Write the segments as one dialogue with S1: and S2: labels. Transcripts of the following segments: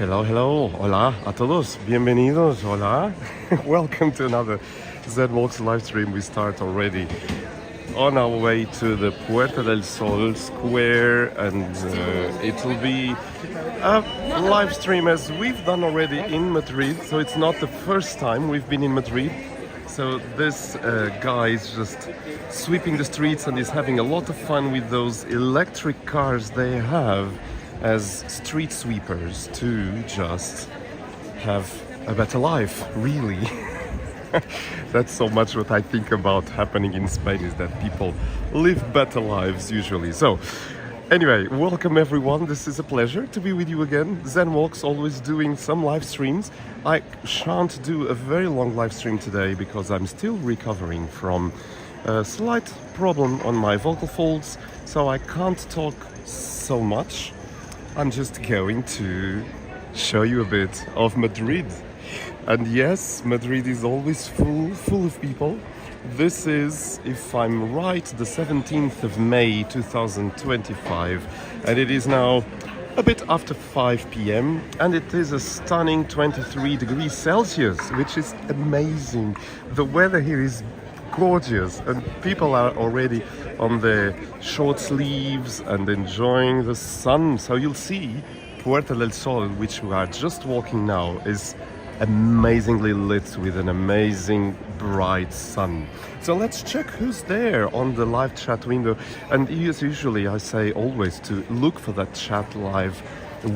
S1: Hello, hello, hola a todos, bienvenidos, hola. Welcome to another ZWalks live stream. We start already on our way to the Puerta del Sol square, and it will be a live stream as we've done already in Madrid, so it's not the first time we've been in Madrid. So this guy is just sweeping the streets and is having a lot of fun with those electric cars they have as street sweepers to just have a better life, really. That's so much what I think about happening in Spain, is that people live better lives usually. So anyway, welcome everyone. This is a pleasure to be with you again. ZenWalks always doing some live streams. I shan't do a very long live stream today because I'm still recovering from a slight problem on my vocal folds, so I can't talk so much. I'm just going to show you a bit of Madrid. And yes, Madrid is always full of people. This is, if I'm right, the 17th of May 2025, and it is now a bit after 5 p.m. and it is a stunning 23 degrees Celsius, which is amazing. The weather here is gorgeous and people are already on their short sleeves and enjoying the sun. So you'll see Puerta del Sol, which we are just walking now, is amazingly lit with an amazing bright sun. So let's check who's there on the live chat window. And as usually I say always to look for that chat live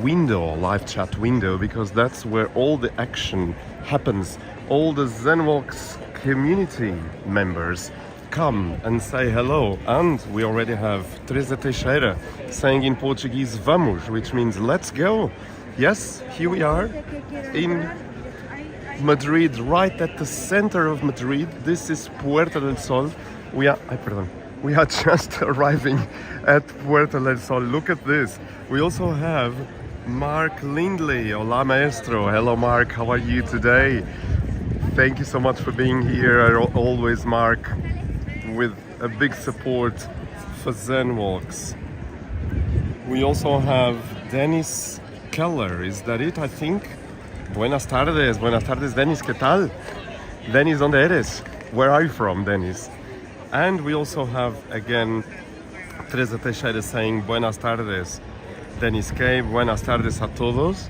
S1: window, live chat window, because that's where all the action happens. All the ZenWalks community members come and say hello. And we already have Teresa Teixeira saying in Portuguese, vamos, which means let's go. Yes, here we are in Madrid, right at the center of Madrid. This is Puerta del Sol. We are just arriving at Puerta del Sol. Look at this. We also have Mark Lindley. Hola, maestro. Hello, Mark. How are you today? Thank you so much for being here. Always, Mark, with a big support for ZenWalks. We also have Dennis Keller. Is that it? I think. Buenas tardes, Dennis, ¿qué tal? Dennis, ¿dónde eres? Where are you from, Dennis? And we also have, again, Teresa Teixeira saying buenas tardes, Dennis K, buenas tardes a todos.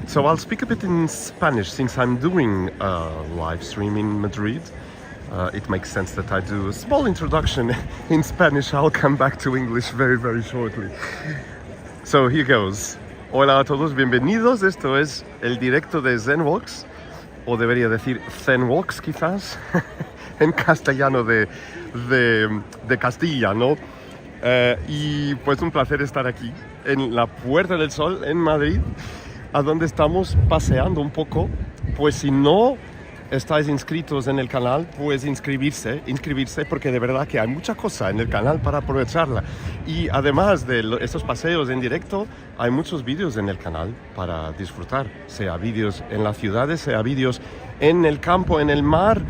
S1: So I'll speak a bit in Spanish since I'm doing a live stream in Madrid. It makes sense that I do a small introduction in Spanish. I'll come back to English very, very shortly. So here goes. Hola a todos, bienvenidos. Esto es el directo de ZenWalks, o debería decir ZenWalks quizás, en castellano de Castilla, ¿no? Y pues un placer estar aquí en la Puerta del Sol en Madrid, a donde estamos paseando un poco. Pues si no estáis inscritos en el canal, pues inscribirse, porque de verdad que hay mucha cosa en el canal para aprovecharla. Y además de estos paseos en directo, hay muchos vídeos en el canal para disfrutar, sea vídeos en las ciudades, sea vídeos en el campo, en el mar,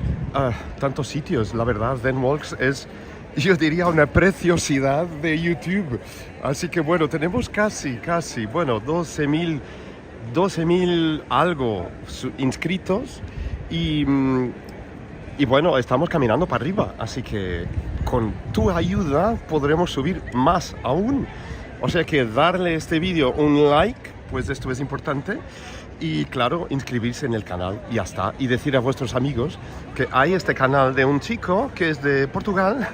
S1: tantos sitios. La verdad, ZenWalks es, yo diría, una preciosidad de YouTube. Así que bueno, tenemos casi, bueno, 12.000 algo inscritos. Y bueno, estamos caminando para arriba, así que con tu ayuda podremos subir más aún. O sea que darle este vídeo un like, pues esto es importante. Y claro, inscribirse en el canal, y ya está. Y decir a vuestros amigos que hay este canal de un chico que es de Portugal,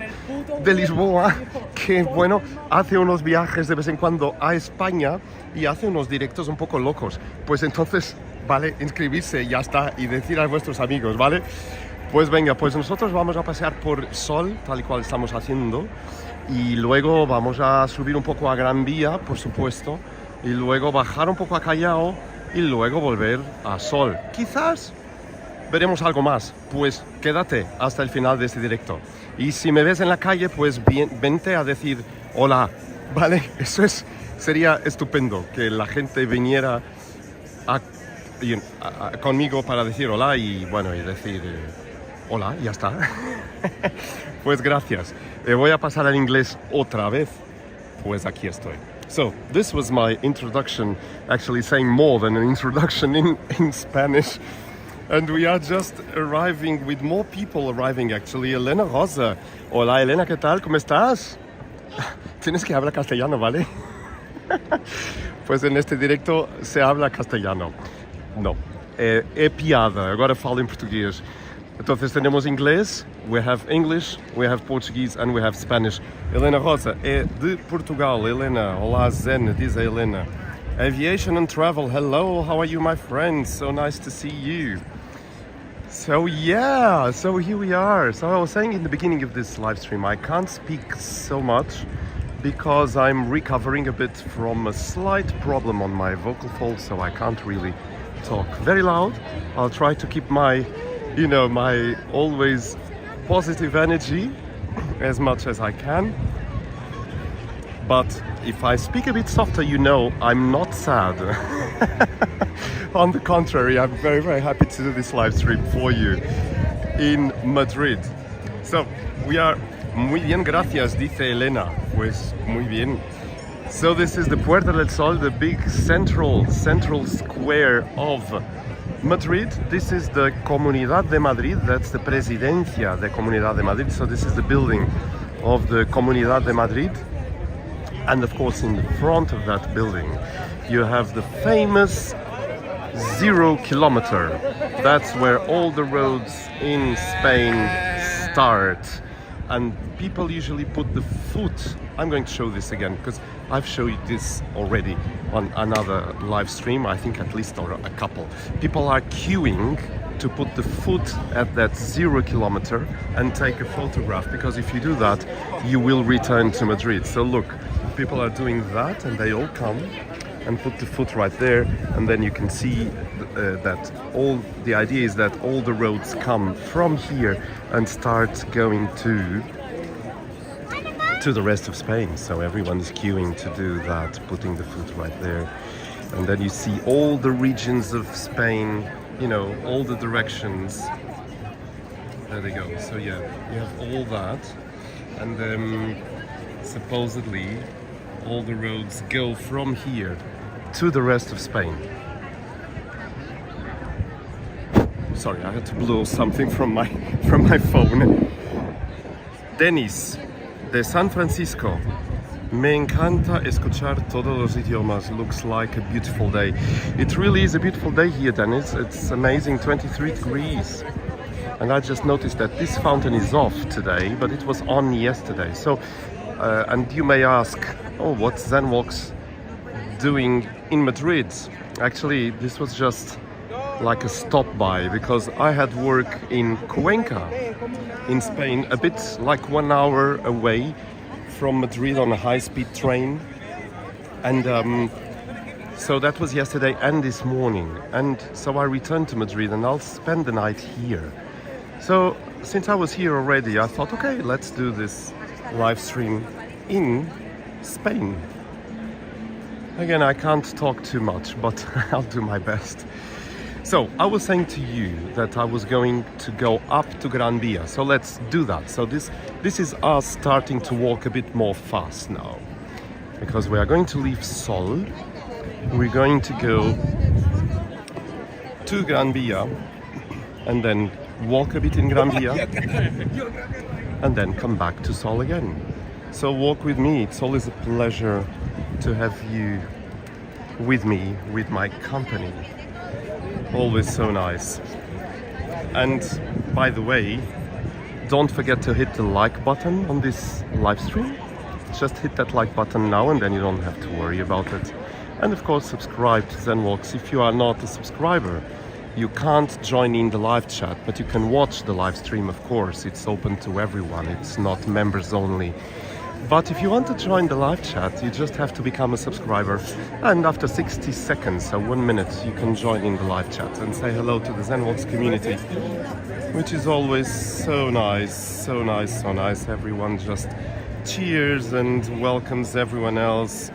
S1: de Lisboa, que bueno, hace unos viajes de vez en cuando a España y hace unos directos un poco locos. Pues entonces, vale, inscribirse, ya está, y decir a vuestros amigos, ¿vale? Pues venga, pues nosotros vamos a pasear por Sol, tal y cual estamos haciendo, y luego vamos a subir un poco a Gran Vía, por supuesto, y luego bajar un poco a Callao, y luego volver a Sol. Quizás veremos algo más, pues quédate hasta el final de este directo. Y si me ves en la calle, pues vente a decir hola, ¿vale? Eso sería estupendo, que la gente viniera conmigo para decir hola y bueno, y decir hola, ya está. Pues gracias. Voy a pasar al inglés otra vez. Pues aquí estoy. So this was my introduction, actually saying more than an introduction in Spanish. And we are just arriving with more people arriving actually. Elena Rosa. Hola Elena, ¿qué tal? ¿Cómo estás? Tienes que hablar castellano, ¿vale? Pues en este directo se habla castellano. No, é piada, agora falo em português. Então temos inglês, we have English, we have Portuguese and we have Spanish. Helena Rosa é de Portugal. Helena, olá Zen, diz a Helena. Aviation and travel, hello, how are you my friends? So nice to see you. So yeah, so here we are. So I was saying in the beginning of this live stream, I can't speak so much because I'm recovering a bit from a slight problem on my vocal folds, so I can't really talk very loud. I'll try to keep my my always positive energy as much as I can. But if I speak a bit softer, I'm not sad. On the contrary, I'm very, very happy to do this live stream for you in Madrid. So, we are muy bien, gracias, dice Elena. Pues muy bien. So this is the Puerta del Sol, the big central square of Madrid. This is the Comunidad de Madrid, that's the Presidencia de Comunidad de Madrid. So this is the building of the Comunidad de Madrid. And of course in the front of that building you have the famous 0 kilometer. That's where all the roads in Spain start. And people usually put the foot. I'm going to show this again because I've showed you this already on another live stream, I think at least or a couple. People are queuing to put the foot at that 0 kilometer and take a photograph, because if you do that, you will return to Madrid. So look, people are doing that and they all come and put the foot right there, and then you can see that the idea is that all the roads come from here and start going to the rest of Spain. So everyone's queuing to do that, putting the foot right there. And then you see all the regions of Spain, all the directions. There they go. So yeah, you have all that. And then supposedly all the roads go from here to the rest of Spain. Sorry, I had to blow something from my phone. Denis de San Francisco. Me encanta escuchar todos los idiomas. Looks like a beautiful day. It really is a beautiful day here, Dennis. It's amazing, 23 degrees. And I just noticed that this fountain is off today, but it was on yesterday. So, and you may ask, what's ZenWalks doing in Madrid? Actually, this was just like a stop by, because I had work in Cuenca in Spain, a bit like 1 hour away from Madrid on a high-speed train. And so that was yesterday and this morning. And so I returned to Madrid and I'll spend the night here. So since I was here already, I thought, okay, let's do this live stream in Spain. Again, I can't talk too much, but I'll do my best. So I was saying to you that I was going to go up to Gran Via. So let's do that. So this is us starting to walk a bit more fast now, because we are going to leave Sol. We're going to go to Gran Via and then walk a bit in Gran Via and then come back to Sol again. So walk with me. It's always a pleasure to have you with me, with my company. Always so nice. And by the way, don't forget to hit the like button on this live stream. Just hit that like button now and then you don't have to worry about it. And of course subscribe to ZenWalks. If you are not a subscriber, you can't join in the live chat, but you can watch the live stream, of course. It's open to everyone, it's not members only. But if you want to join the live chat, you just have to become a subscriber. And after 60 seconds, so 1 minute, you can join in the live chat and say hello to the ZenWalks community, which is always so nice, so nice, so nice. Everyone just cheers and welcomes everyone else.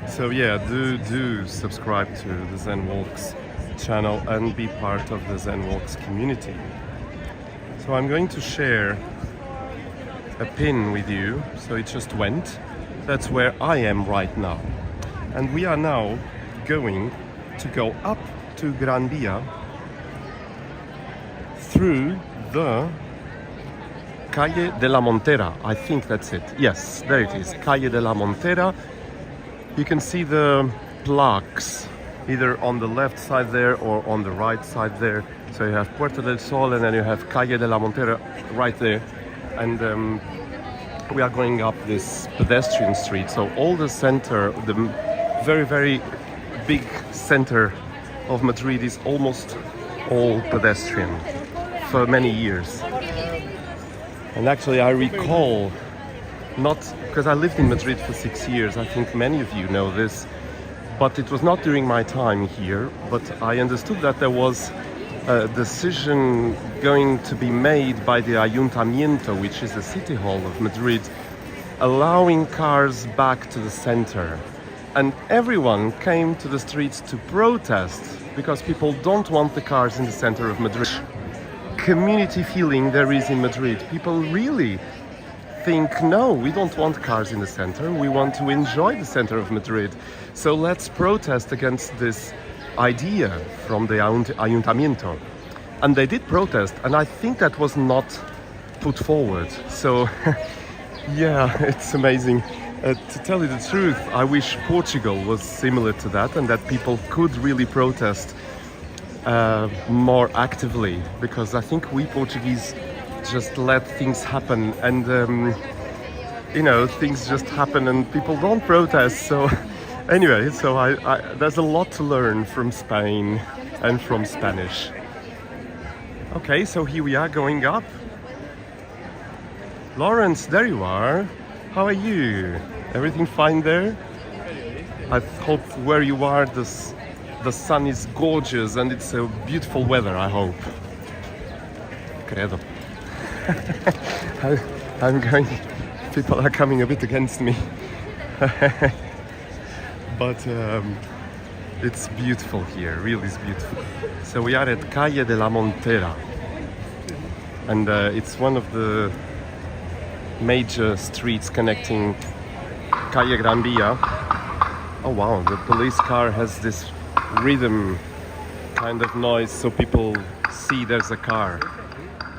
S1: So yeah, do subscribe to the ZenWalks channel and be part of the ZenWalks community. So I'm going to share a pin with you. So it just went. That's where I am right now. And we are now going to go up to Gran Via through the Calle de la Montera. I think that's it. Yes, there it is. Calle de la Montera. You can see the plaques either on the left side there or on the right side there. So you have Puerta del Sol and then you have Calle de la Montera right there. And we are going up this pedestrian street. So all the center, the very, very big center of Madrid is almost all pedestrian for many years. And actually I recall, not because I lived in Madrid for 6 years, I think many of you know this, but it was not during my time here, but I understood that there was a decision going to be made by the Ayuntamiento, which is the city hall of Madrid, allowing cars back to the center. And everyone came to the streets to protest because people don't want the cars in the center of Madrid. Community feeling there is in Madrid. People really think, no, we don't want cars in the center. We want to enjoy the center of Madrid. So let's protest against this idea from the Ayuntamiento. And they did protest, and I think that was not put forward. So, yeah, it's amazing. To tell you the truth, I wish Portugal was similar to that and that people could really protest more actively, because I think we Portuguese just let things happen, and you know, things just happen and people don't protest. So anyway, so there's a lot to learn from Spain and from Spanish. Okay, so here we are going up. Lawrence, there you are. How are you? Everything fine there? I hope where you are the sun is gorgeous and it's a beautiful weather, I hope. Credo. I'm going, people are coming a bit against me. But it's beautiful here, really is beautiful. So we are at Calle de la Montera. And it's one of the major streets connecting Calle Gran Via. Oh wow, the police car has this rhythm kind of noise so people see there's a car.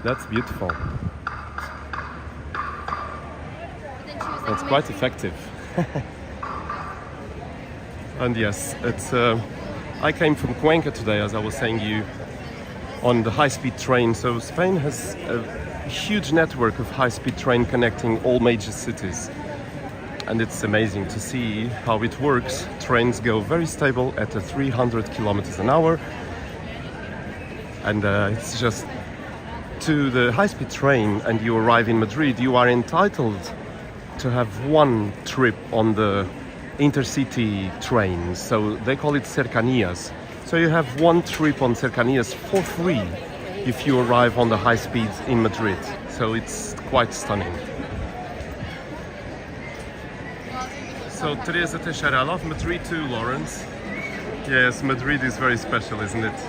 S1: That's beautiful. That's quite effective. And yes, it's I came from Cuenca today, as I was saying you, on the high-speed train. So Spain has a huge network of high-speed train connecting all major cities. And it's amazing to see how it works. Trains go very stable at 300 kilometers an hour. And it's just to the high-speed train and you arrive in Madrid, you are entitled to have one trip on the intercity train. So they call it cercanías. So you have one trip on cercanías for free if you arrive on the high speed in Madrid. So it's quite stunning. So Teresa Teixeira, I love Madrid too, Lawrence. Yes, Madrid is very special, isn't it?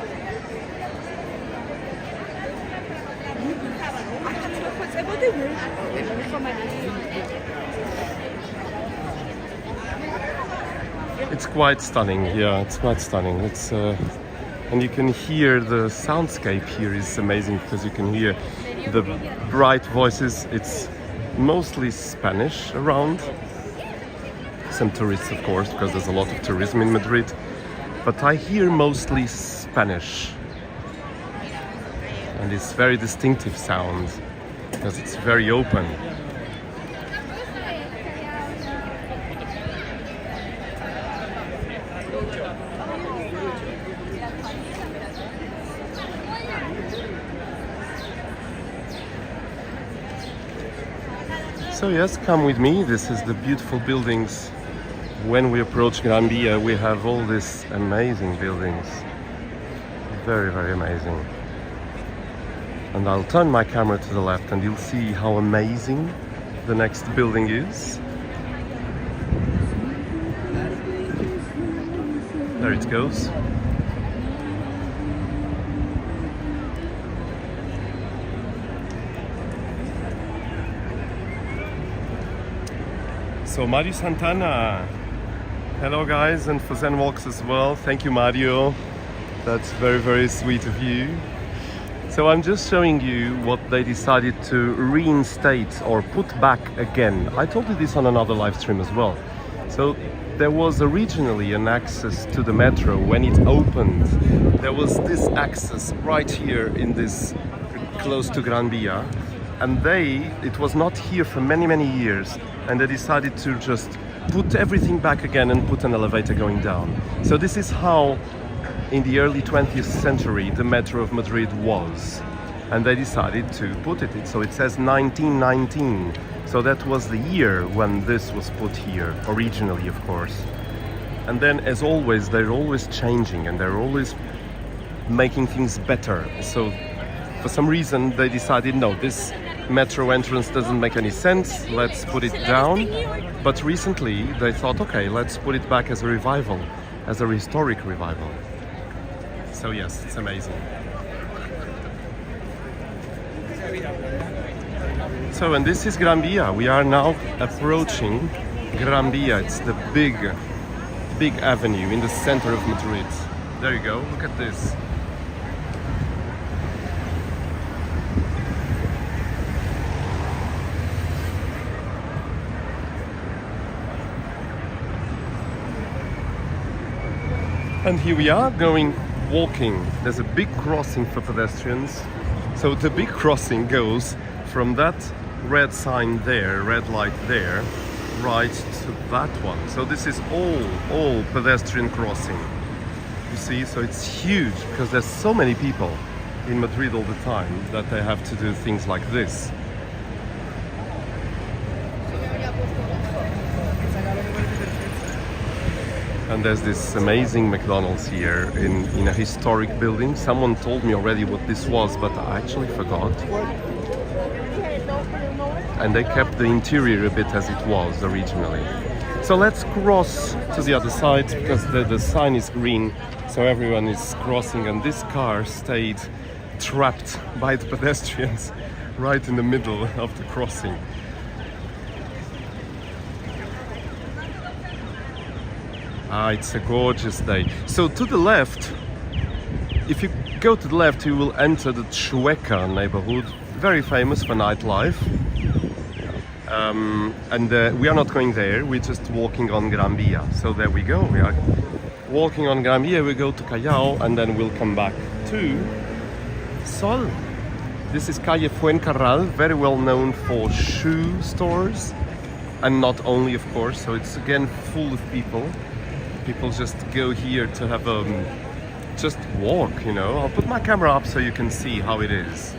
S1: It's quite stunning, yeah, it's quite stunning. It's and you can hear the soundscape here is amazing because you can hear the bright voices. It's mostly Spanish around. Some tourists, of course, because there's a lot of tourism in Madrid. But I hear mostly Spanish. And it's very distinctive sound because it's very open. So yes, come with me. This is the beautiful buildings. When we approach Gran Via, we have all these amazing buildings. Very, very amazing. And I'll turn my camera to the left and you'll see how amazing the next building is. There it goes. So Mario Santana, Hello guys, and for Zen Walks as well. Thank you, Mario. That's very, very sweet of you. So I'm just showing you what they decided to reinstate or put back again. I told you this on another live stream as well. So there was originally an access to the metro when it opened. There was this access right here in this, close to Gran Via. And it was not here for many, many years. And they decided to just put everything back again and put an elevator going down. So this is how in the early 20th century the metro of Madrid was, and they decided to put it. So it says 1919, so that was the year when this was put here originally, of course. And then, as always, they're always changing and they're always making things better. So for some reason they decided, no, this metro entrance doesn't make any sense, let's put it down. But recently they thought, okay, let's put it back as a revival, as a historic revival. So yes, it's amazing. So, and this is Gran Via. We are now approaching Gran Via. It's the big avenue in the center of Madrid. There you go, look at this. And here we are walking. There's a big crossing for pedestrians. So the big crossing goes from that red sign there, red light there, right to that one. So this is all pedestrian crossing. You see, so it's huge because there's so many people in Madrid all the time that they have to do things like this. And there's this amazing McDonald's here in a historic building. Someone told me already what this was, but I actually forgot. And they kept the interior a bit as it was originally. So let's cross to the other side because the sign is green, so everyone is crossing, and this car stayed trapped by the pedestrians right in the middle of the crossing. It's a gorgeous day. So to the left, if you go to the left, you will enter the Chueca neighborhood, very famous for nightlife. We are not going there, we're just walking on Gran Via. So there we go, we are walking on Gran Via, we go to Callao, and then we'll come back to Sol. This is Calle Fuencarral, very well known for shoe stores, and not only, of course, so it's again full of people. People just go here to have just walk, you know. I'll put my camera up so you can see how it is.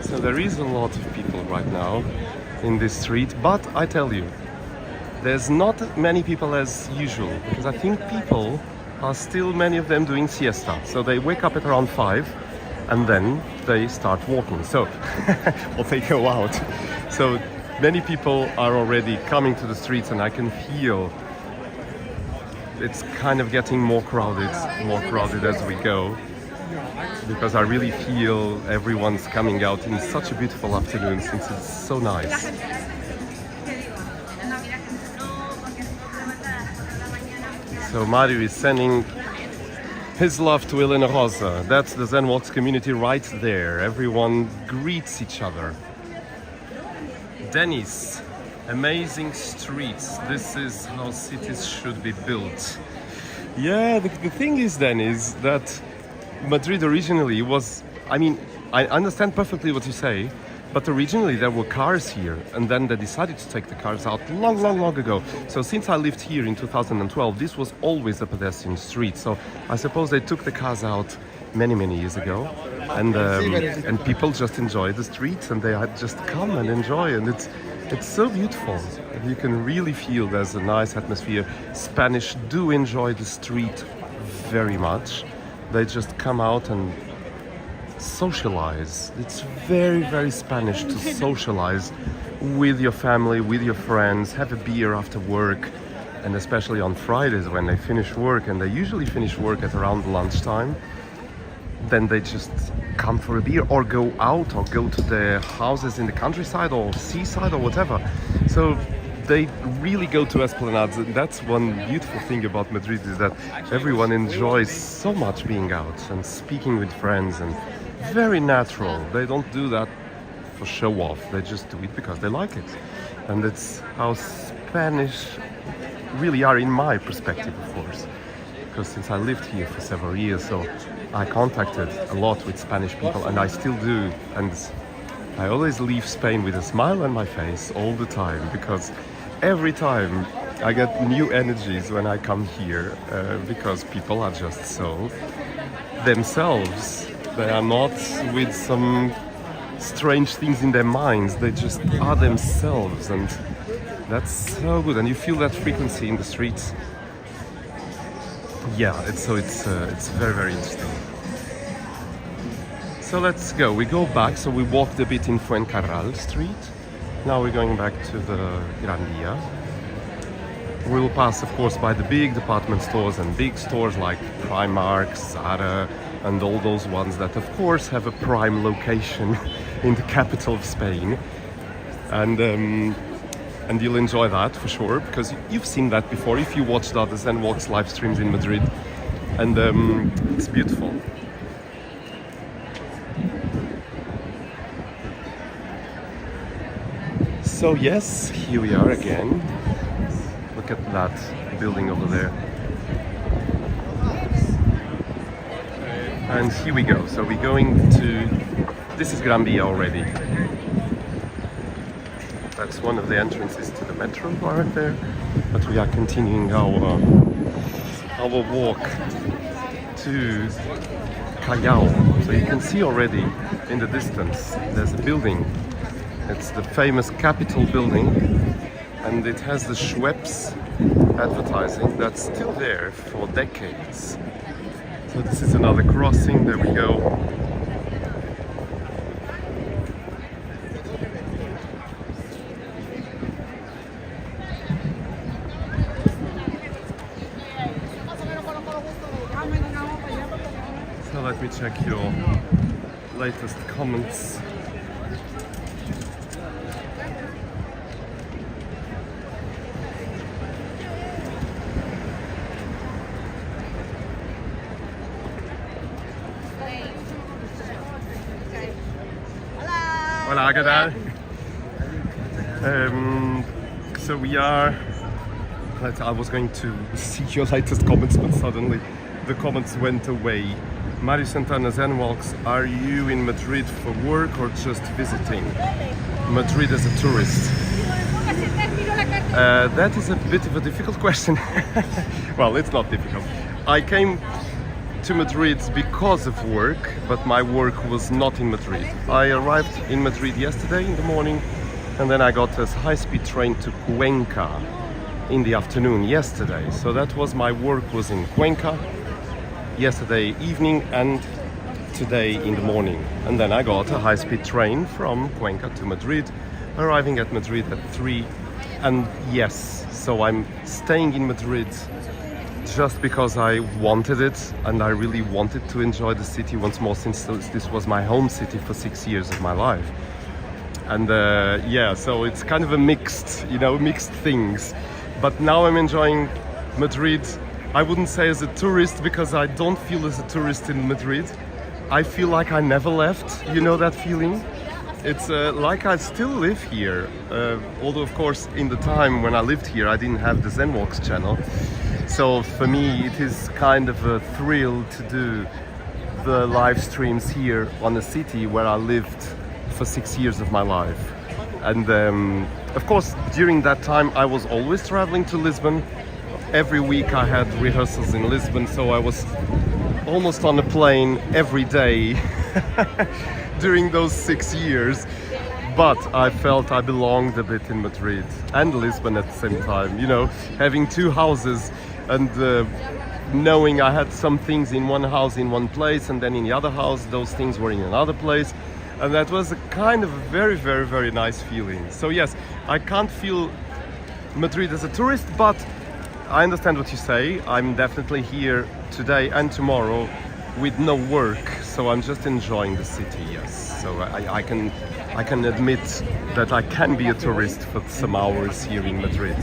S1: So there is a lot of people right now in this street, but I tell you, there's not many people as usual, because I think people are still, many of them, doing siesta. So they wake up at around 5 and then they start walking. So, or they go out. So many people are already coming to the streets, and I can feel it's kind of getting more crowded as we go. Because I really feel everyone's coming out in such a beautiful afternoon, since it's so nice. So Mario is sending his love to Elena Rosa. That's the Zen Walks community right there. Everyone greets each other. Dennis, amazing streets. This is how cities should be built. Yeah, the thing is, Dennis, that Madrid originally was, I mean, I understand perfectly what you say, but originally there were cars here, and then they decided to take the cars out long ago. So since I lived here in 2012, this was always a pedestrian street. So I suppose they took the cars out many years ago, and people just enjoy the streets, and they had just come and enjoy, and it's so beautiful. You can really feel there's a nice atmosphere. Spanish do enjoy the street very much. They just come out and socialize. It's very Spanish to socialize with your family, with your friends, have a beer after work, and especially on Fridays when they finish work, and they usually finish work at around lunchtime, then they just come for a beer or go out or go to their houses in the countryside or seaside or whatever. So they really go to Esplanades. That's one beautiful thing about Madrid, is that everyone enjoys so much being out and speaking with friends, and very natural. They don't do that for show off, they just do it because they like it. And it's how Spanish really are, in my perspective, of course, because since I lived here for several years, so I contacted a lot with Spanish people, and I still do, and I always leave Spain with a smile on my face all the time, because every time I get new energies when I come here, because people are just so themselves. They are not with some strange things in their minds, they just are themselves, and that's so good. And you feel that frequency in the streets. Yeah, it's very, very interesting. So let's go. We go back. So we walked a bit in Fuencarral Street. Now we're going back to the Gran Via. We'll pass, of course, by the big department stores and big stores like Primark, Zara, and all those ones that, of course, have a prime location in the capital of Spain. And you'll enjoy that for sure, because you've seen that before if you watched the other Zen Walks live streams in Madrid, and it's beautiful. So yes, here we are again. Look at that building over there. And here we go. So we're going to, this is Gran Via already. That's one of the entrances to the metro right there. But we are continuing our walk to Callao. So you can see already in the distance there's a building. It's the famous Capitol building, and it has the Schweppes advertising that's still there for decades. So this is another crossing. There we go. So let me check your latest comments. Hola, ¿qué tal? So we are, I was going to see your latest comments, but suddenly the comments went away. Mario Santana, Zen Walks, are you in Madrid for work or just visiting? Madrid as a tourist? That is a bit of a difficult question. Well, it's not difficult. I came to Madrid because of work, but my work was not in Madrid. I arrived in Madrid yesterday in the morning, and then I got a high-speed train to Cuenca in the afternoon yesterday. So that was, my work was in Cuenca yesterday evening and today in the morning. And then I got a high-speed train from Cuenca to Madrid, arriving at Madrid at 3. And yes, so I'm staying in Madrid just because I wanted it, and I really wanted to enjoy the city once more, since this was my home city for 6 years of my life. And yeah, so it's kind of a mixed things. But now I'm enjoying Madrid. I wouldn't say as a tourist, because I don't feel as a tourist in Madrid. I feel like I never left, you know that feeling? It's like I still live here. Although, of course, in the time when I lived here, I didn't have the Zen Walks channel. So for me, it is kind of a thrill to do the live streams here on a city where I lived for 6 years of my life. And of course, during that time, I was always traveling to Lisbon. Every week I had rehearsals in Lisbon, so I was almost on a plane every day during those 6 years. But I felt I belonged a bit in Madrid and Lisbon at the same time, you know, having two houses, and knowing I had some things in one house in one place, and then in the other house those things were in another place, and that was a kind of a very, very, very nice feeling. So yes, I can't feel Madrid as a tourist, but I understand what you say. I'm definitely here today and tomorrow with no work, so I'm just enjoying the city. Yes, so I can admit that I can be a tourist for some hours here in Madrid.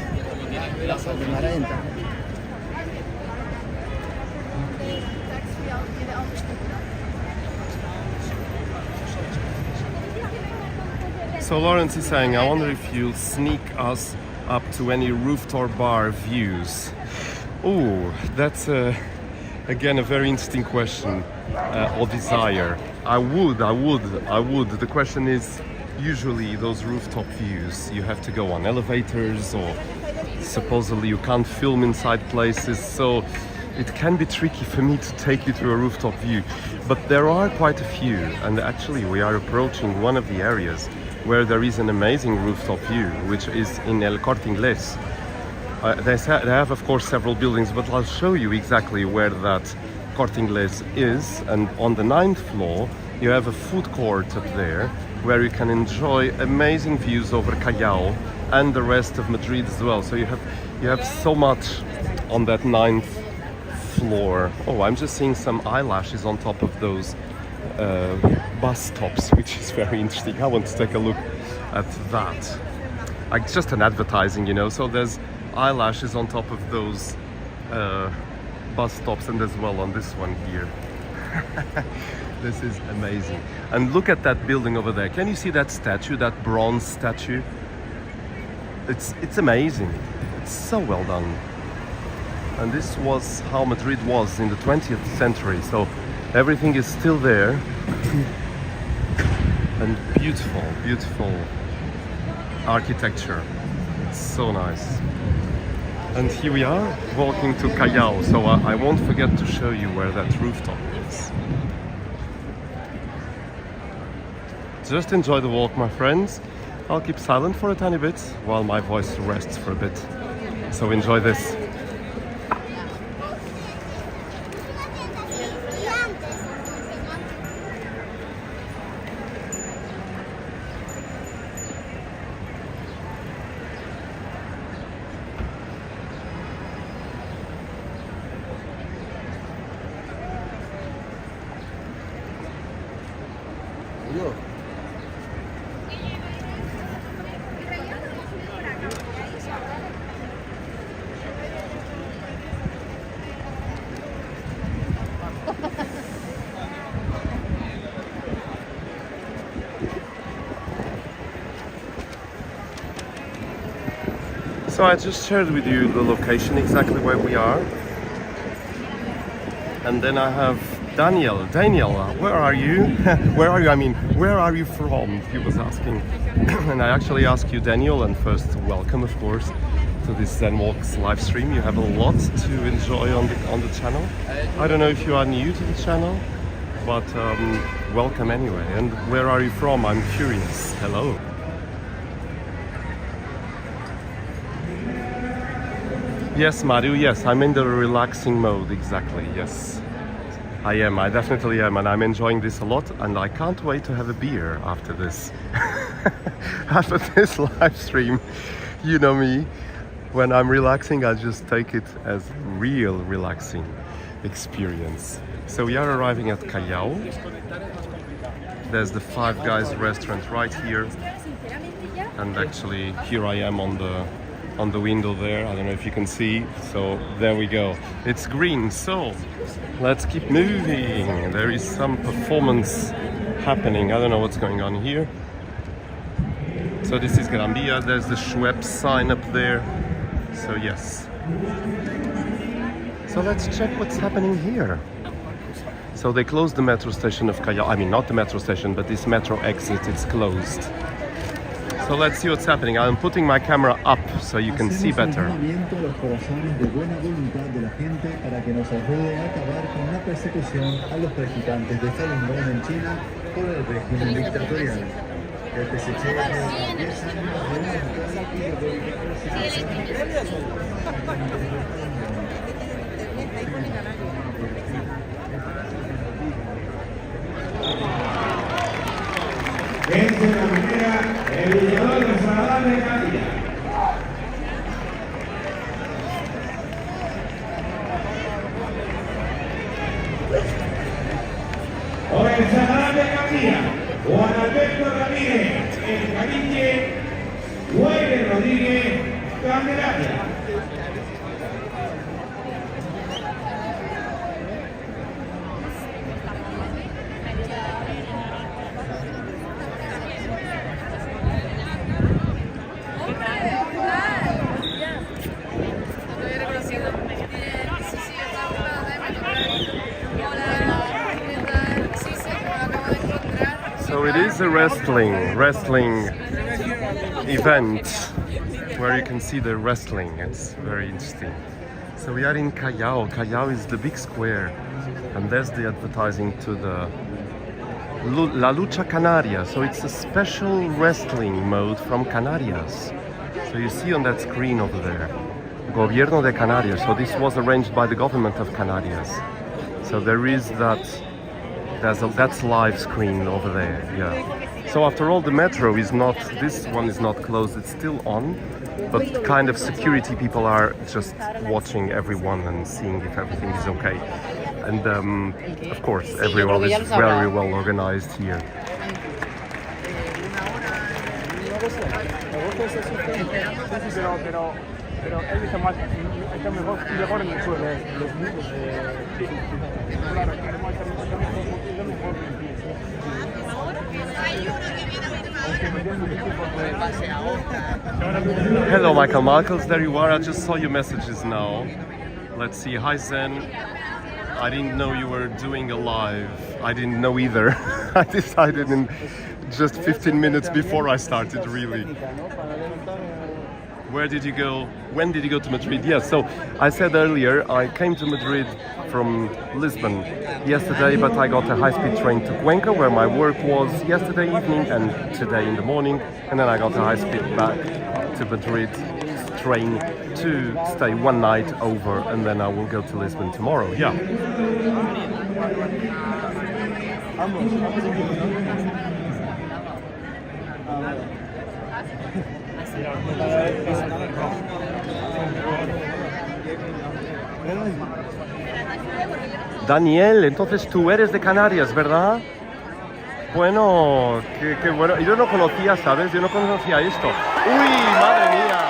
S1: So Lawrence is saying, I wonder if you'll sneak us up to any rooftop bar views. Oh, that's again a very interesting question or desire. I would. The question is, usually those rooftop views, you have to go on elevators, or supposedly you can't film inside places, so it can be tricky for me to take you to a rooftop view. But there are quite a few, and actually we are approaching one of the areas where there is an amazing rooftop view, which is in El Corte Inglés. They have, of course, several buildings, but I'll show you exactly where that Corte Inglés is. And on the 9th floor, you have a food court up there where you can enjoy amazing views over Callao and the rest of Madrid as well. So you have so much on that 9th floor. Oh, I'm just seeing some eyelashes on top of those bus stops, which is very interesting. I want to take a look at that. It's just an advertising, you know. So there's eyelashes on top of those bus stops, and as well on this one here. This is amazing. And look at that building over there. Can you see that statue, that bronze statue? It's amazing. It's so well done. And this was how Madrid was in the 20th century. So everything is still there. And beautiful, beautiful architecture. It's so nice. And here we are walking to Callao, so I won't forget to show you where that rooftop is. Just enjoy the walk, my friends. I'll keep silent for a tiny bit while my voice rests for a bit. So enjoy this. So I just shared with you the location, exactly where we are. And then I have Daniel. Daniel, where are you? Where are you? I mean, where are you from? He was asking. And I actually asked you, Daniel, and first welcome, of course, to this Zen Walks live stream. You have a lot to enjoy on the channel. I don't know if you are new to the channel, but welcome anyway. And where are you from? I'm curious. Hello. Yes, Mario, yes, I'm in the relaxing mode, exactly, yes. I am, I definitely am, and I'm enjoying this a lot, and I can't wait to have a beer after this. After this live stream, you know me, when I'm relaxing, I just take it as real relaxing experience. So we are arriving at Callao. There's the Five Guys restaurant right here, and actually here I am on the window there. I don't know if you can see. So there we go. It's green. So let's keep moving. There is some performance happening. I don't know what's going on here. So this is Gran Via. There's the Schweppes sign up there. So yes. So let's check what's happening here. So they closed the metro station of Callao. I mean, not the metro station, but this metro exit is closed. So let's see what's happening. I'm putting my camera up so you can see better. So it is a wrestling event where you can see the wrestling. It's very interesting. So we are in Callao. Callao is the big square, and there's the advertising to the La Lucha Canaria. So it's a special wrestling mode from Canarias. So you see on that screen over there, Gobierno de Canarias. So this was arranged by the government of Canarias. So there is that's live screen over there, yeah. So after all, the metro is not, this one is not closed, it's still on, but kind of security people are just watching everyone and seeing if everything is okay. And of course, everyone is very well organized here.
S2: Pero él está más, está mejor en el suelo, los muslos claro, queremos estar mejor
S1: Hello Michael Marcos, there you are. I just saw your messages now. Let's see. Hi Zen. I didn't know you were doing a live. I didn't know either. I decided in just 15 minutes before I started, really. Where did you go? When did you go to Madrid? Yes, so I said earlier I came to Madrid from Lisbon yesterday, but I got a high-speed train to Cuenca, where my work was yesterday evening and today in the morning, and then I got a high-speed back to Madrid train to stay one night over, and then I will go to Lisbon tomorrow. Yeah. Daniel, entonces tú eres de Canarias, ¿verdad? Bueno, qué bueno. Yo no conocía, ¿sabes? Yo no conocía esto. ¡Uy, madre mía!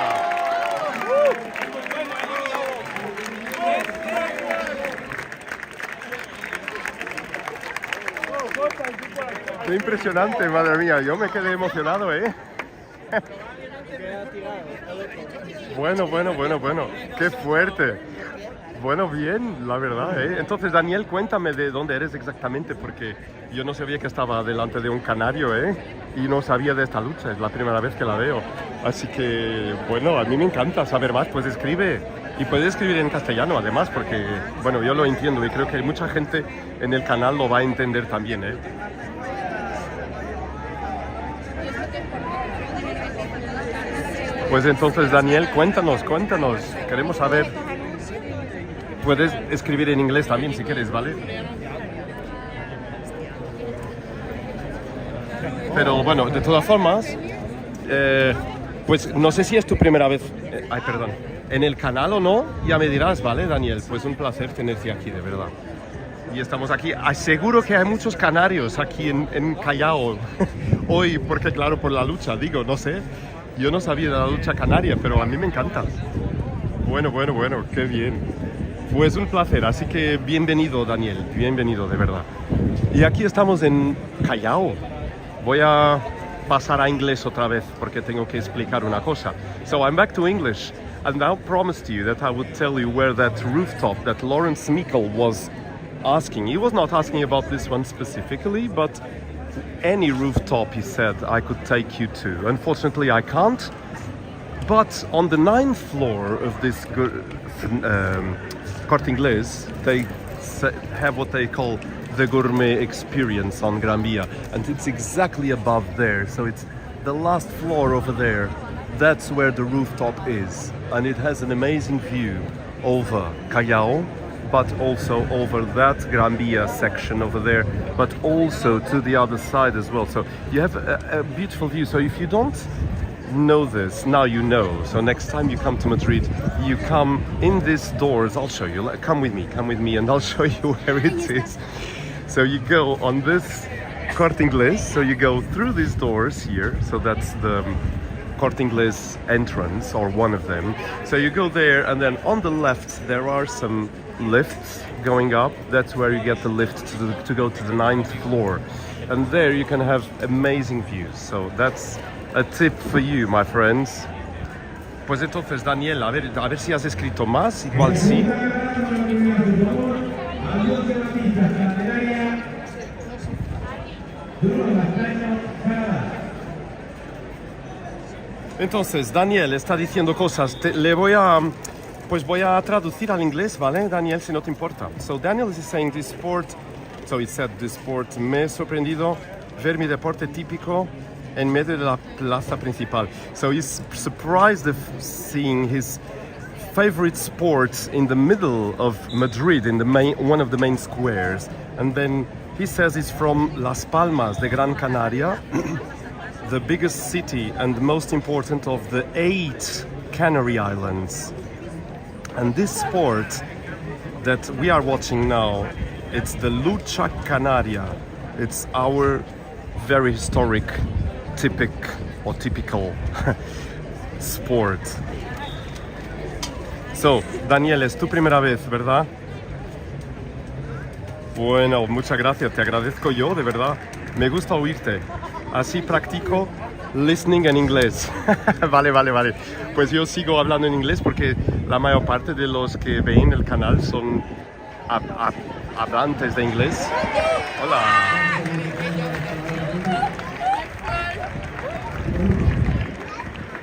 S1: Qué impresionante, madre mía. Yo me quedé emocionado, ¿eh? Bueno. Qué fuerte. Bueno, bien, la verdad, ¿eh? Entonces, Daniel, cuéntame de dónde eres exactamente, porque yo no sabía que estaba delante de un canario, ¿eh? Y no sabía de esta lucha, es la primera vez que la veo. Así que, bueno, a mí me encanta saber más, pues escribe. Y puedes escribir en castellano, además, porque, bueno, yo lo entiendo y creo que mucha gente en el canal lo va a entender también, ¿eh? Pues entonces, Daniel, cuéntanos. Queremos saber. Puedes escribir en inglés también si quieres, ¿vale? Pero bueno, de todas formas, pues no sé si es tu primera vez, en el canal o no, ya me dirás, ¿vale, Daniel? Pues un placer tenerte aquí, de verdad. Y estamos aquí. Seguro que hay muchos canarios aquí en Callao hoy, porque claro, por la lucha, digo, no sé. Yo no sabía de la lucha canaria, pero a mí me encanta. Bueno, qué bien. Pues un placer, así que bienvenido, Daniel, bienvenido, de verdad. Y aquí estamos en Callao. Voy a pasar a inglés otra vez porque tengo que explicar una cosa. So I'm back to English, and I promised you that I would tell you where that rooftop that Lawrence Mikkel was asking. He was not asking about this one specifically, but any rooftop, he said, I could take you to. Unfortunately, I can't. But on the 9th floor of this Corte Inglés, they have what they call the gourmet experience on Gran Via, and it's exactly above there. So it's the last floor over there. That's where the rooftop is, and it has an amazing view over Callao, but also over that Gran Via section over there, but also to the other side as well. So you have a beautiful view. So if you don't know this, now you know. So next time you come to Madrid, you come in these doors. I'll show you. Come with me, and I'll show you where it is. So you go on this Corte Inglés. So you go through these doors here. So that's the Corte Inglés entrance, or one of them. So you go there, and then on the left there are some lifts going up. That's where you get the lift to go to the 9th floor. And there you can have amazing views. So that's a tip for you, my friends. Pues entonces, Daniel, a ver si has escrito más, igual sí. Entonces, Daniel está diciendo cosas. Voy a traducir al inglés, ¿vale, Daniel, si no te importa? So Daniel is saying this sport, so he said this sport, me he sorprendido ver mi deporte típico en medio de la plaza principal. So he's surprised of seeing his favorite sport in the middle of Madrid, in the one of the main squares. And then he says he's from Las Palmas de Gran Canaria, the biggest city and the most important of the 8 Canary Islands. And this sport that we are watching now, it's the lucha canaria. It's our very historic, typical sport. So, Daniel, es tu primera vez, ¿verdad? Bueno, muchas gracias, te agradezco yo, de verdad. Me gusta oírte. Así practico listening en inglés. Vale. Pues yo sigo hablando en inglés porque la mayor parte de los que ven el canal son hablantes de inglés. Hola.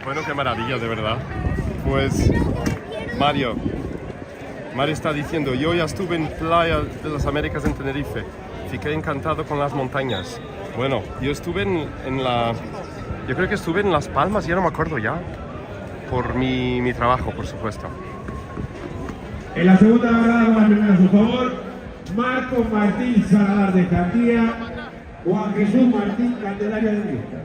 S1: Bueno, qué maravilla, de verdad. Pues Mario está diciendo, yo ya estuve en Playa de las Américas en Tenerife. Fiqué encantado con las montañas. Bueno, yo estuve yo creo que estuve en Las Palmas, ya no me acuerdo ya, por mi trabajo, por supuesto.
S3: En la segunda parada, como primera a su favor, Marco Martín Saladar de Cantía, Juan Jesús Martín Candelaria de Vista.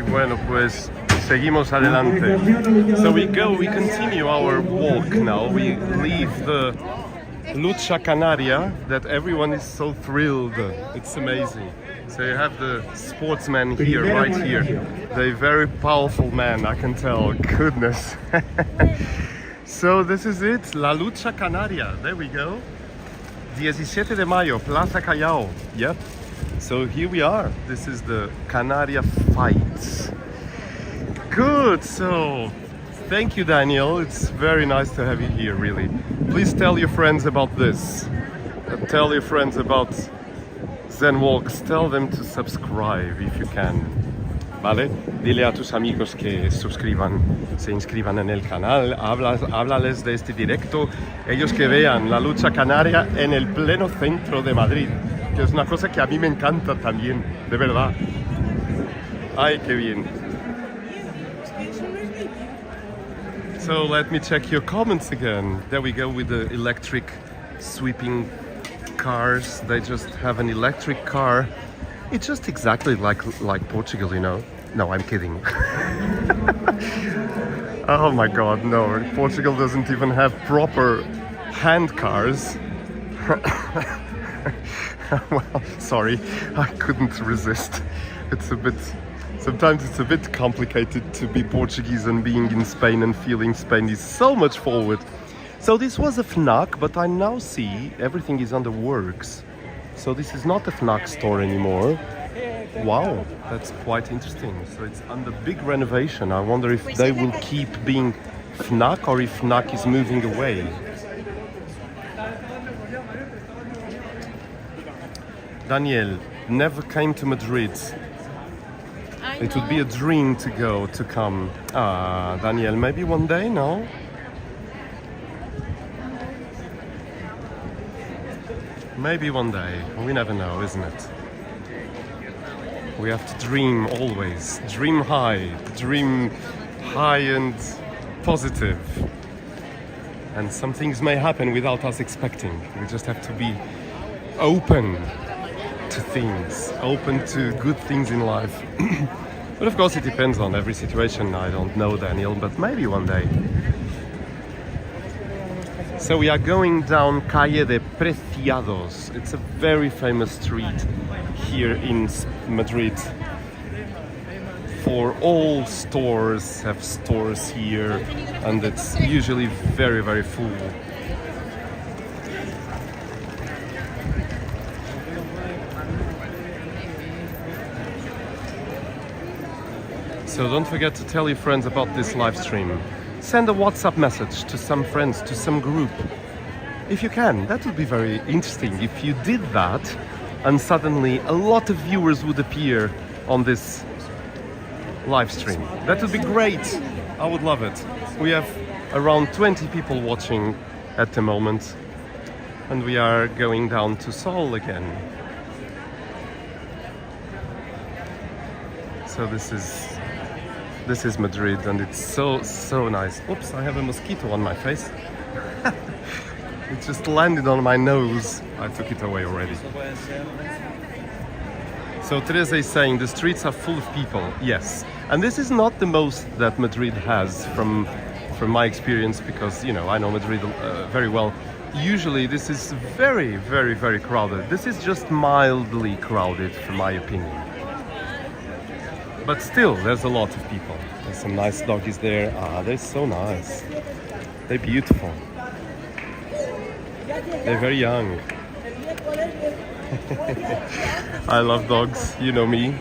S1: Bueno, pues seguimos adelante. So we continue our walk now. We leave the Lucha Canaria that everyone is so thrilled. It's amazing. So you have the sportsman here, right here. The very powerful man, I can tell. Goodness. So this is it, La Lucha Canaria. There we go. 17 de mayo, Plaza Callao. Yep. So here we are. This is the Canaria fights. Good. So thank you, Daniel. It's very nice to have you here, really. Please tell your friends about this. Tell your friends about Zen Walks. Tell them to subscribe if you can. ¿Vale? Dile a tus amigos que se inscriban en el canal, háblales de este directo, ellos que vean la lucha canaria en el pleno centro de Madrid, que es una cosa que a mí me encanta también, de verdad. Ay, qué bien. So let me check your comments again. There we go with the electric sweeping cars. They just have an electric car. It's just exactly like Portugal, you know. No, I'm kidding. Oh my God, no. Portugal doesn't even have proper hand cars. Well, sorry, I couldn't resist. Sometimes it's a bit complicated to be Portuguese and being in Spain and feeling Spain is so much forward. So this was a Fnac, but I now see everything is under works. So this is not a Fnac store anymore. Wow, that's quite interesting. So it's under big renovation. I wonder if they will keep being Fnac or if Fnac is moving away. Daniel, never came to Madrid. It would be a dream to come. Ah, Daniel, maybe one day, no? Maybe one day. We never know, isn't it? We have to dream always. Dream high and positive. And some things may happen without us expecting. We just have to be open to things, open to good things in life. But of course it depends on every situation. I don't know, Daniel, but maybe one day. So we are going down Calle de Preciados. It's a very famous street here in Madrid. For all stores have stores here, and it's usually very, very full. So don't forget to tell your friends about this live stream. Send a WhatsApp message to some friends, to some group. If you can, that would be very interesting. If you did that, and suddenly a lot of viewers would appear on this live stream. That would be great. I would love it. We have around 20 people watching at the moment, and we are going down to Sol again. So this is Madrid, and it's so nice. Oops, I have a mosquito on my face. It just landed on my nose. I took it away already. So Teresa is saying the streets are full of people. Yes, and this is not the most that Madrid has from my experience, because, you know, I know Madrid very well. Usually this is very, very, very crowded. This is just mildly crowded, for my opinion. But still, there's a lot of people. There's some nice doggies there. Ah, they're so nice. They're beautiful. They're very young. I love dogs, you know me.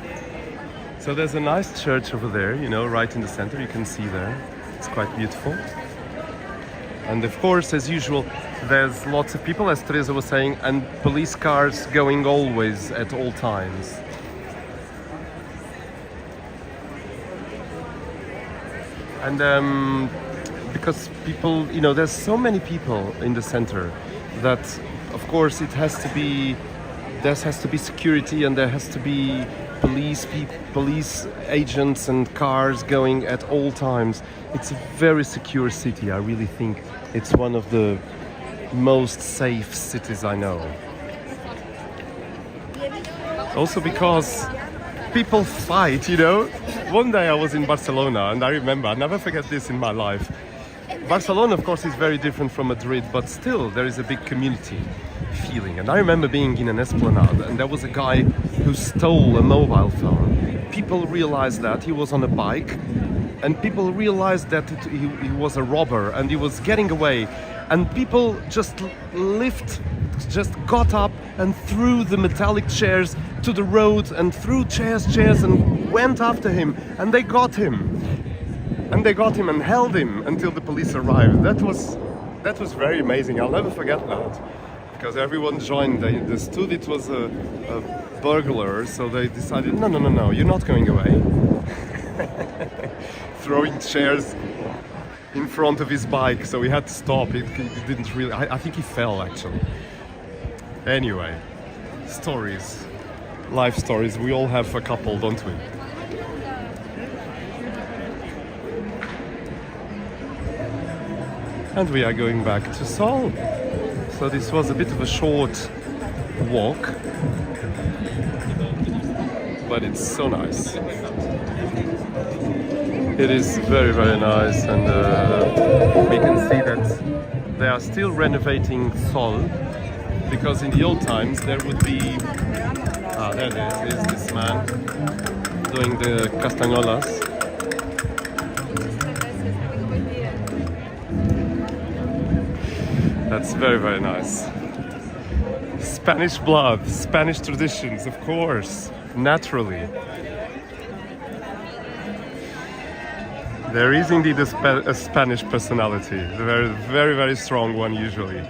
S1: So there's a nice church over there, you know, right in the center. You can see there. It's quite beautiful. And of course, as usual, there's lots of people, as Teresa was saying, and police cars going always at all times. And because people, you know, there's so many people in the center that, of course, there has to be security, and there has to be police agents and cars going at all times. It's a very secure city. I really think it's one of the most safe cities I know. Also because people fight, you know. One day I was in Barcelona, and I remember, I'll never forget this in my life. Barcelona, of course, is very different from Madrid, but still there is a big community feeling. And I remember being in an esplanade, and there was a guy who stole a mobile phone. People realized that he was on a bike, and people realized that he was a robber, and he was getting away. And people just got up and threw the metallic chairs to the road, and threw chairs and went after him, and they got him. And they got him and held him until the police arrived. That was very amazing. I'll never forget that, because everyone joined. They understood it was a burglar, so they decided, no, you're not going away. Throwing chairs in front of his bike, so he had to stop. He didn't really. I think he fell, actually. Anyway, stories, life stories. We all have a couple, don't we? And we are going back to Sol. So this was a bit of a short walk, but it's so nice. It is very, very nice, and we can see that they are still renovating Sol, because in the old times there would be there it is, this man doing the castañolas. That's very, very nice. Spanish blood, Spanish traditions, of course, naturally. There is indeed a Spanish personality, a very, very, very strong one usually.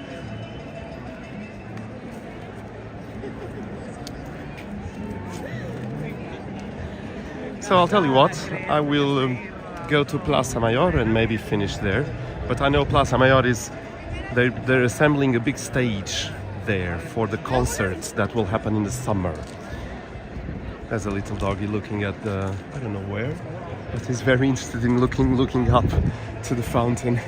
S1: So I'll tell you what, I will go to Plaza Mayor and maybe finish there. But I know Plaza Mayor is, they're assembling a big stage there for the concerts that will happen in the summer. There's a little doggy looking at the, I don't know where, but he's very interested in looking up to the fountain.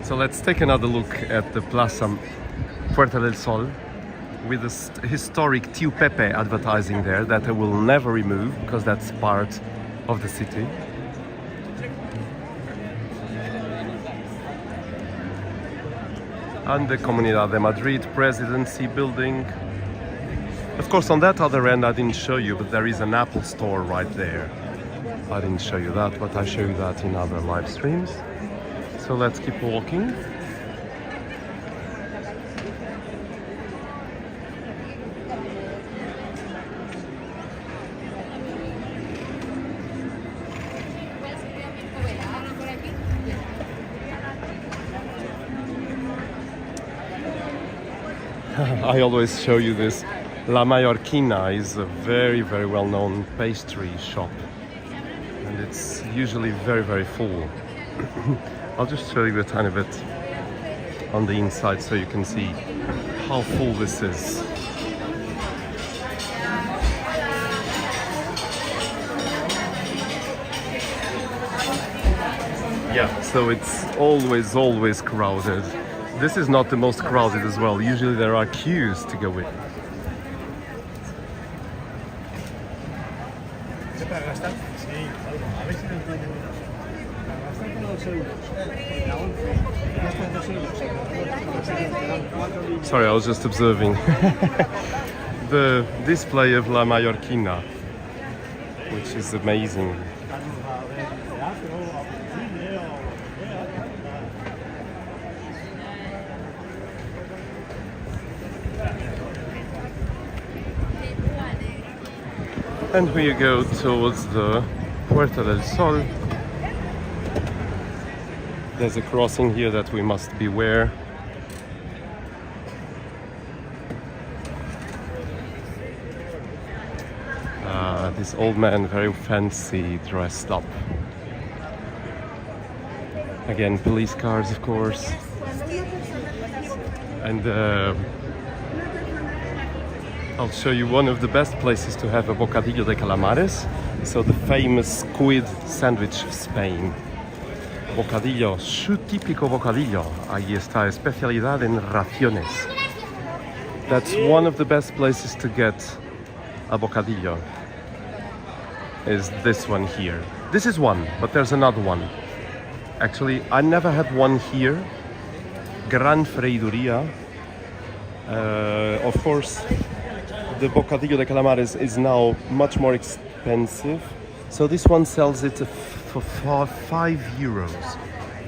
S1: So let's take another look at the Plaza Puerta del Sol with the historic Tiu Pepe advertising there that I will never remove because that's part of the city. And the Comunidad de Madrid Presidency building. Of course, on that other end I didn't show you, but there is an Apple store right there. I didn't show you that, but I show you that in other live streams. So let's keep walking. I always show you this. La Mallorquina is a very, very well-known pastry shop, and it's usually very, very full. I'll just show you a tiny bit on the inside so you can see how full this is. Yeah, so it's always crowded. This is not the most crowded as well. Usually there are queues to go in. Sorry, I was just observing the display of La Mallorquina, which is amazing. And we go towards the Puerta del Sol. There's a crossing here that we must beware. This old man, very fancy, dressed up. Again, police cars, of course. And I'll show you one of the best places to have a bocadillo de calamares. So the famous squid sandwich of Spain. Bocadillo, su típico bocadillo. Ahí está, especialidad en raciones. That's one of the best places to get a bocadillo. Is this one here. This is one, but there's another one. Actually, I never had one here. Gran Freiduría. Of course, the bocadillo de calamares is now much more expensive. So this one sells it for €5.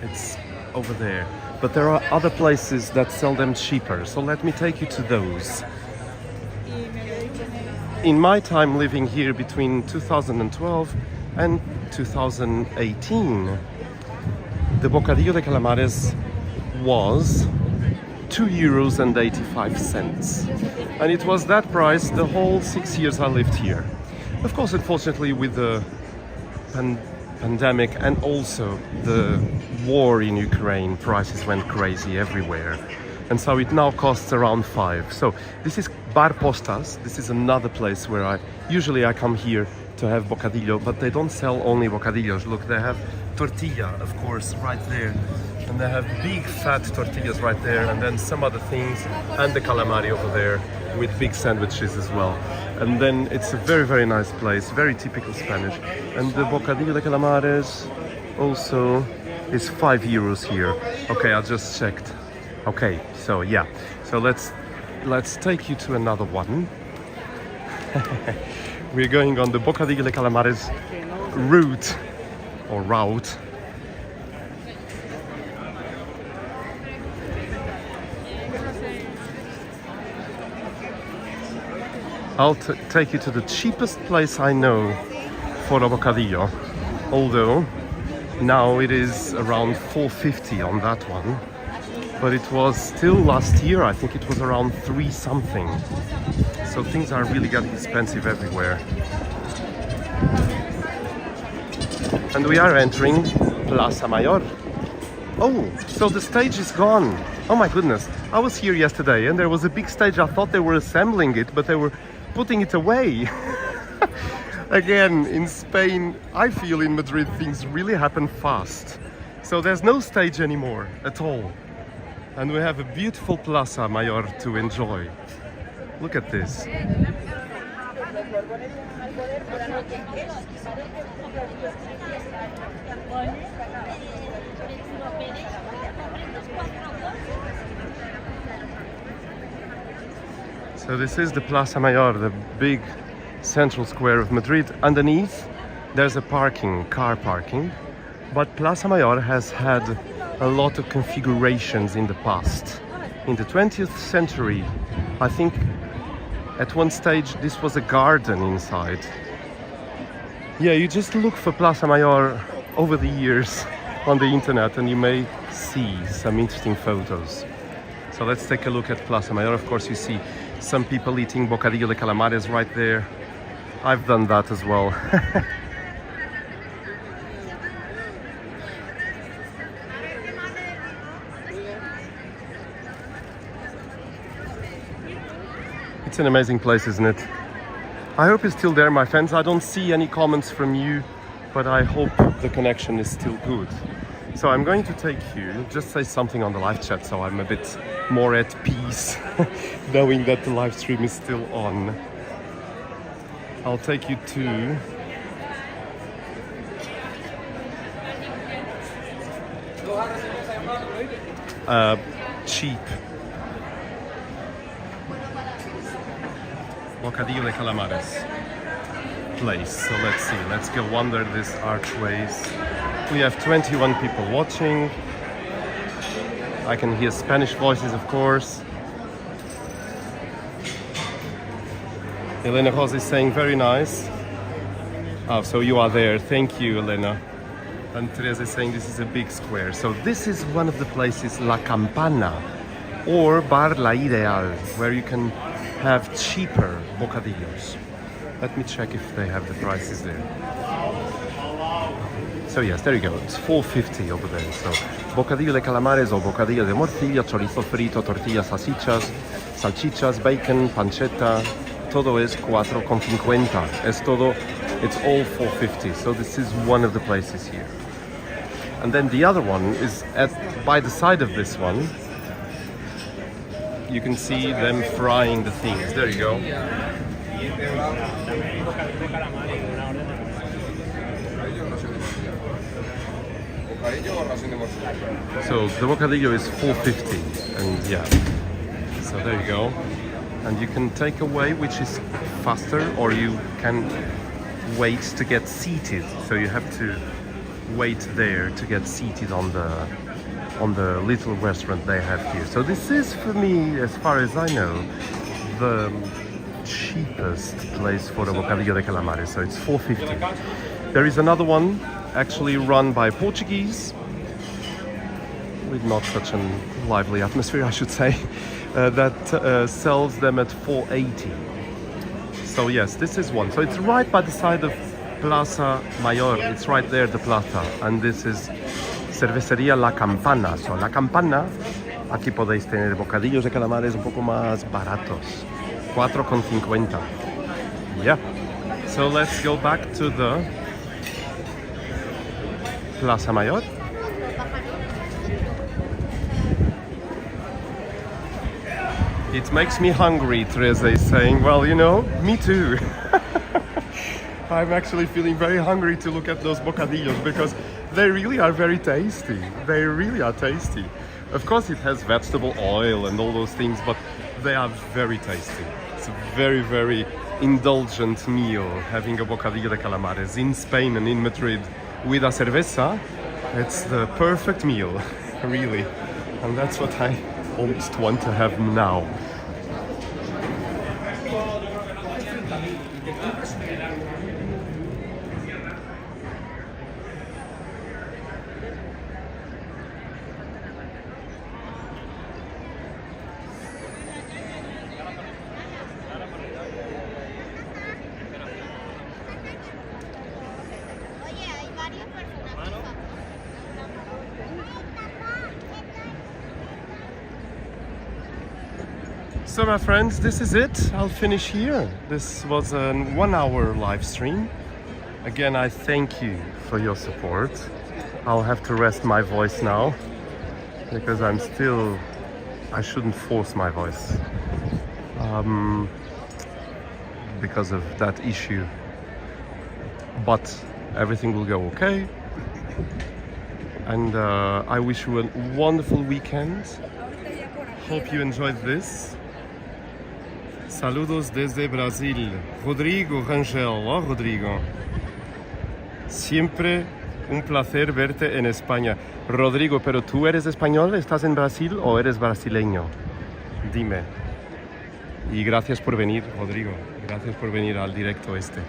S1: It's over there. But there are other places that sell them cheaper. So let me take you to those. In my time living here between 2012 and 2018, the bocadillo de calamares was €2.85. And it was that price the whole 6 years I lived here. Of course, unfortunately, with the pandemic and also the war in Ukraine, prices went crazy everywhere. And so it now costs around €5. So this is Bar Postas. This is another place where I come here to have bocadillo, but they don't sell only bocadillos. Look, they have tortilla, of course, right there. And they have big fat tortillas right there, and then some other things, and the calamari over there with big sandwiches as well. And then it's a very, very nice place, very typical Spanish. And the bocadillo de calamares also is €5 here. Okay, I just checked. Okay, so yeah, so let's take you to another one. We're going on the bocadillo de calamares route. I'll take you to the cheapest place I know for a bocadillo, although now it is around €4.50 on that one. But it was still last year, I think it was around 3 something. So things are really getting expensive everywhere. And we are entering Plaza Mayor. Oh, so the stage is gone. Oh my goodness. I was here yesterday and there was a big stage. I thought they were assembling it, but they were putting it away. Again, in Spain, I feel in Madrid things really happen fast. So there's no stage anymore at all. And we have a beautiful Plaza Mayor to enjoy. Look at this. So this is the Plaza Mayor, the big central square of Madrid. Underneath there's a car parking, but Plaza Mayor has had a lot of configurations in the past. In the 20th century, I think at one stage this was a garden inside. Yeah, you just look for Plaza Mayor over the years on the internet and you may see some interesting photos. So let's take a look at Plaza Mayor. Of course, you see some people eating bocadillo de calamares right there. I've done that as well. It's an amazing place, isn't it? I hope you're still there, my friends. I don't see any comments from you, but I hope the connection is still good. So I'm going to take you, just say something on the live chat so I'm a bit more at peace, knowing that the live stream is still on. I'll take you to cheap bocadillo de calamares place. So let's see, let's go under these archways. We have 21 people watching. I can hear Spanish voices, of course. Elena Jose is saying very nice. Oh, so you are there. Thank you, Elena. And Teresa is saying this is a big square. So this is one of the places, La Campana or Bar La Ideal, where you can have cheaper bocadillos. Let me check if they have the prices there. So yes, there you go. It's 4.50 over there. So bocadillo de calamares o bocadillo de morcilla, chorizo frito, tortillas, salchichas, bacon, pancetta. Todo es 4.50. Es todo. It's all 4.50. So this is one of the places here. And then the other one is by the side of this one. You can see them frying the things. There you go. So the bocadillo is 4.50, and yeah. So there you go. And you can take away, which is faster, or you can wait to get seated. So you have to wait there to get seated on the little restaurant they have here. So this is, for me, as far as I know, the cheapest place for a bocadillo de calamares. So it's 4.50. There is another one actually run by Portuguese with not such a lively atmosphere, I should say, that sells them at 4.80. So yes, this is one. So it's right by the side of Plaza Mayor. It's right there, the plaza, and this is Cervecería La Campana. So La Campana, aquí podéis tener bocadillos de calamares un poco más baratos, 4.50. Yeah. So let's go back to the Plaza Mayor. It makes me hungry, Teresa is saying. Well, you know, me too. I'm actually feeling very hungry to look at those bocadillos because they really are very tasty. They really are tasty. Of course, it has vegetable oil and all those things, but they are very tasty. It's a very, very indulgent meal, having a bocadillo de calamares in Spain and in Madrid with a cerveza. It's the perfect meal, really. And that's what I almost want to have now. So my friends, this is it. I'll finish here. This was a 1 hour live stream. Again, I thank you for your support. I'll have to rest my voice now because I shouldn't force my voice because of that issue. But everything will go okay. And I wish you a wonderful weekend. Hope you enjoyed this. Saludos desde Brasil. Rodrigo Rangel. Oh, Rodrigo. Siempre un placer verte en España. Rodrigo, ¿pero tú eres español? ¿Estás en Brasil o eres brasileño? Dime. Y gracias por venir, Rodrigo. Gracias por venir al directo este.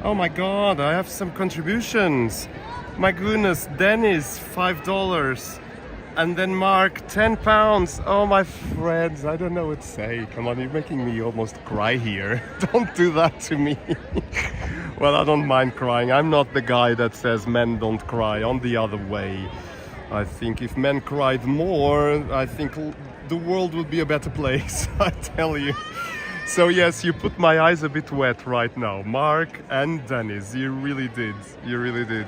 S1: Oh my God, I have some contributions. My goodness, Dennis, $5. And then Mark, £10. Oh, my friends, I don't know what to say. Come on, you're making me almost cry here. Don't do that to me. Well, I don't mind crying. I'm not the guy that says men don't cry. On the other way, I think if men cried more, I think the world would be a better place, I tell you. So yes, you put my eyes a bit wet right now. Mark and Dennis, you really did. You really did.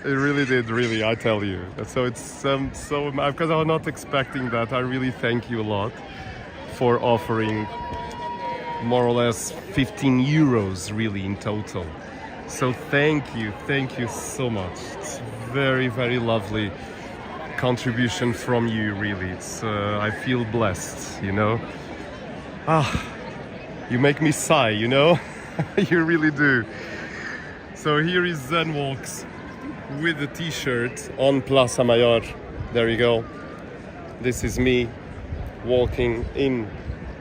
S1: It really did, really, I tell you. So it's because I was not expecting that. I really thank you a lot for offering more or less 15 euros really in total. So thank you so much. It's very, very lovely contribution from you, really. It's I feel blessed, you know. You make me sigh, you know. You really do. So here is Zen Walks with the t-shirt on Plaza Mayor. There you go. This is me walking in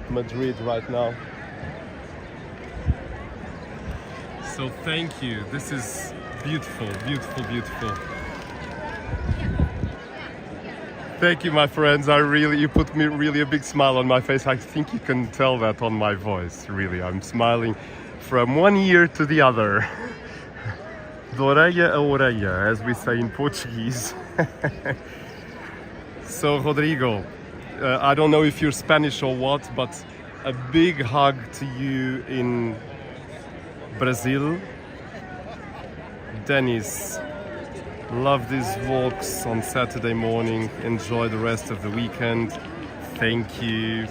S1: Madrid right now. So thank you. This is beautiful, beautiful, beautiful. Thank you, my friends. You put me really a big smile on my face. I think you can tell that on my voice. Really, I'm smiling from one ear to the other. De orelha a orelha, as we say in Portuguese. So, Rodrigo, I don't know if you're Spanish or what, but a big hug to you in Brazil. Dennis, love these walks on Saturday morning. Enjoy the rest of the weekend. Thank you.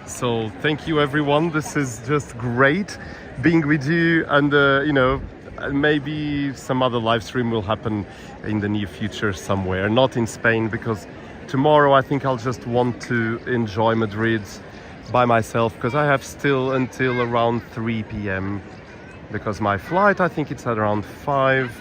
S1: So, thank you, everyone. This is just great being with you, and you know, maybe some other live stream will happen in the near future somewhere, not in Spain, because tomorrow I think I'll just want to enjoy Madrid by myself, because I have still until around 3 p.m. because my flight, I think it's at around 5.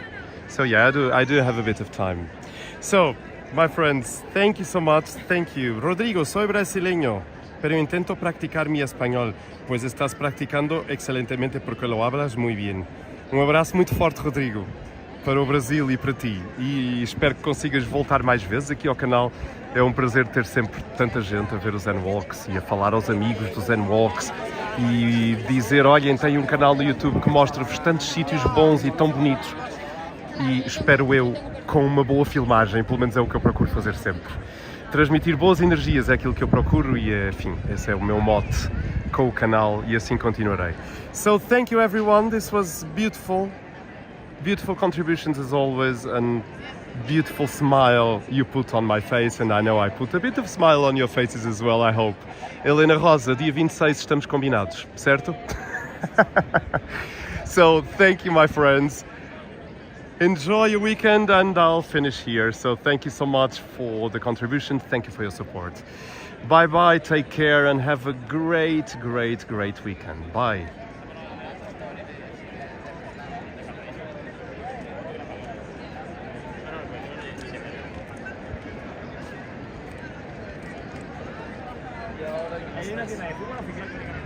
S1: So yeah, I do have a bit of time. So, my friends, thank you so much. Thank you. Rodrigo, soy brasileño, pero intento practicar mi español, pues estás practicando excelentemente porque lo hablas muy bien. Um abraço muito forte, Rodrigo, para o Brasil e para ti. E espero que consigas voltar mais vezes aqui ao canal. É um prazer ter sempre tanta gente a ver os Zen Walks e a falar aos amigos dos Zen Walks e dizer, olhem, tem um canal no YouTube que mostra-vos tantos sítios bons e tão bonitos. E espero eu, com uma boa filmagem, pelo menos é o que eu procuro fazer sempre. Transmitir boas energias é aquilo que eu procuro e, enfim, esse é o meu mote com o canal e assim continuarei. So thank you everyone, this was beautiful, beautiful contributions as always, and beautiful smile you put on my face, and I know I put a bit of smile on your faces as well, I hope. Helena Rosa, dia 26 estamos combinados, certo? So thank you, my friends. Enjoy your weekend, and I'll finish here. So thank you so much for the contribution. Thank you for your support. Bye bye, take care, and have a great, great, great weekend. Bye.
S2: Hay una tienda de fútbol oficial.